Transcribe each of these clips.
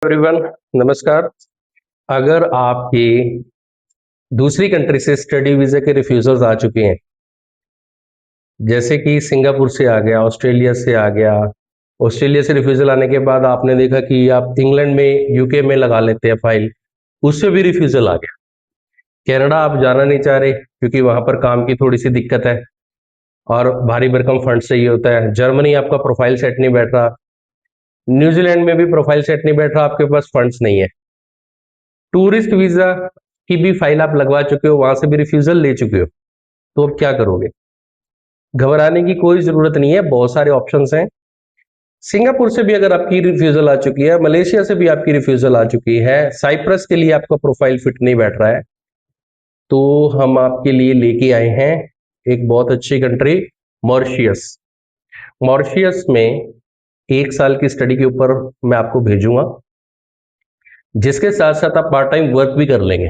Everyone, नमस्कार। अगर आपकी दूसरी कंट्री से स्टडी वीजा के रिफ्यूजल्स आ चुके हैं, जैसे कि सिंगापुर से आ गया, ऑस्ट्रेलिया से आ गया, ऑस्ट्रेलिया से रिफ्यूजल आने के बाद आपने देखा कि आप इंग्लैंड में, यूके में लगा लेते हैं फाइल, उससे भी रिफ्यूजल आ गया। कनाडा आप जाना नहीं चाह रहे क्योंकि वहां पर काम की थोड़ी सी दिक्कत है और भारी भरकम फंड चाहिए होता है। जर्मनी आपका प्रोफाइल सेट नहीं बैठ रहा, न्यूजीलैंड में भी प्रोफाइल सेट नहीं बैठ रहा, आपके पास फंड्स नहीं है। टूरिस्ट वीजा की भी फाइल आप लगवा चुके हो, वहां से भी रिफ्यूजल ले चुके हो, तो अब क्या करोगे? घबराने की कोई जरूरत नहीं है, बहुत सारे ऑप्शंस हैं। सिंगापुर से भी अगर आपकी रिफ्यूजल आ चुकी है, मलेशिया से भी आपकी रिफ्यूजल आ चुकी है, साइप्रस के लिए आपका प्रोफाइल फिट नहीं बैठ रहा है, तो हम आपके लिए लेके आए हैं एक बहुत अच्छी कंट्री, मॉरिशियस। मॉरिशियस में 1 साल की स्टडी के ऊपर मैं आपको भेजूंगा, जिसके साथ साथ आप पार्ट टाइम वर्क भी कर लेंगे।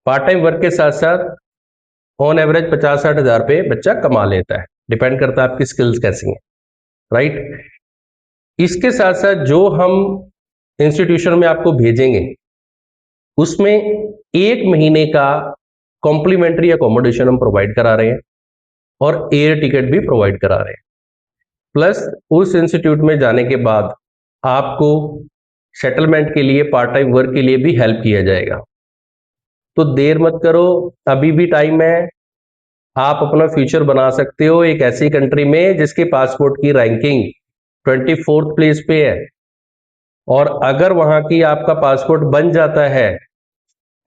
पार्ट टाइम वर्क के साथ साथ ऑन एवरेज 50-60 हज़ार पे बच्चा कमा लेता है, डिपेंड करता है आपकी स्किल्स कैसी हैं, राइट। इसके साथ साथ जो हम इंस्टीट्यूशन में आपको भेजेंगे, उसमें 1 महीने का कॉम्प्लीमेंट्री अकोमोडेशन हम प्रोवाइड करा रहे हैं और एयर टिकट भी प्रोवाइड करा रहे हैं। प्लस उस इंस्टीट्यूट में जाने के बाद आपको सेटलमेंट के लिए, पार्ट टाइम वर्क के लिए भी हेल्प किया जाएगा। तो देर मत करो, अभी भी टाइम है, आप अपना फ्यूचर बना सकते हो एक ऐसी कंट्री में जिसके पासपोर्ट की रैंकिंग 24th प्लेस पे है। और अगर वहां की आपका पासपोर्ट बन जाता है,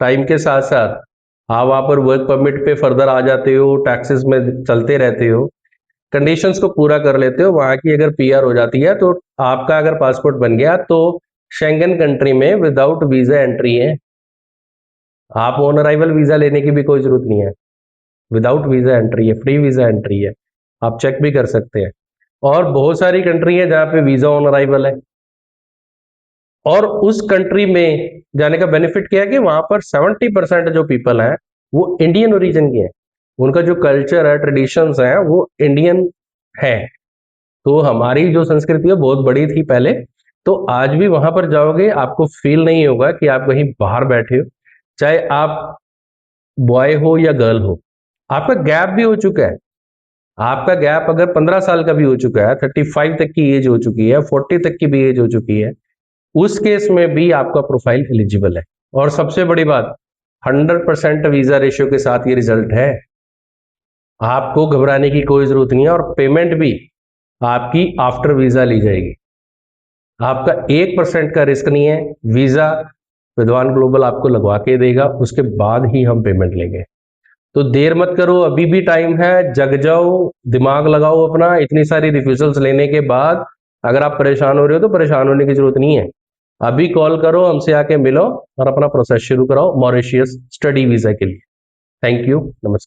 टाइम के साथ साथ आप वहां पर वर्क परमिट पे फर्दर आ जाते हो, टैक्सेस में चलते रहते हो, कंडीशंस को पूरा कर लेते हो, वहां की अगर पीआर हो जाती है, तो आपका अगर पासपोर्ट बन गया तो शेंगन कंट्री में विदाउट वीजा एंट्री है। आप ऑन अराइवल वीजा लेने की भी कोई जरूरत नहीं है, विदाउट वीजा एंट्री है, फ्री वीजा एंट्री है, आप चेक भी कर सकते हैं। और बहुत सारी कंट्री है जहां पे वीजा ऑन अराइवल है, और उस कंट्री में जाने का बेनिफिट क्या है कि वहां पर 70% जो पीपल हैं वो इंडियन ओरिजिन के हैं, उनका जो कल्चर है, ट्रेडिशंस है, वो इंडियन है। तो हमारी जो संस्कृति है बहुत बड़ी थी पहले, तो आज भी वहां पर जाओगे आपको फील नहीं होगा कि आप कहीं बाहर बैठे हो, चाहे आप बॉय हो या गर्ल हो। आपका गैप भी हो चुका है, आपका गैप अगर 15 साल का भी हो चुका है, 35 तक की एज हो चुकी है, 40 तक की भी एज हो चुकी है, उस केस में भी आपका प्रोफाइल एलिजिबल है। और सबसे बड़ी बात, 100% वीजा रेशियो के साथ ये रिजल्ट है, आपको घबराने की कोई जरूरत नहीं है। और पेमेंट भी आपकी आफ्टर वीजा ली जाएगी, आपका 1% का रिस्क नहीं है। वीजा विद्वान ग्लोबल आपको लगवा के देगा, उसके बाद ही हम पेमेंट लेंगे। तो देर मत करो, अभी भी टाइम है, जग जाओ, दिमाग लगाओ अपना। इतनी सारी रिफ्यूजल्स लेने के बाद अगर आप परेशान हो रहे हो तो परेशान होने की जरूरत नहीं है, अभी कॉल करो, हमसे आके मिलो और अपना प्रोसेस शुरू कराओ मॉरिशियस स्टडी वीजा के लिए। थैंक यू, नमस्कार।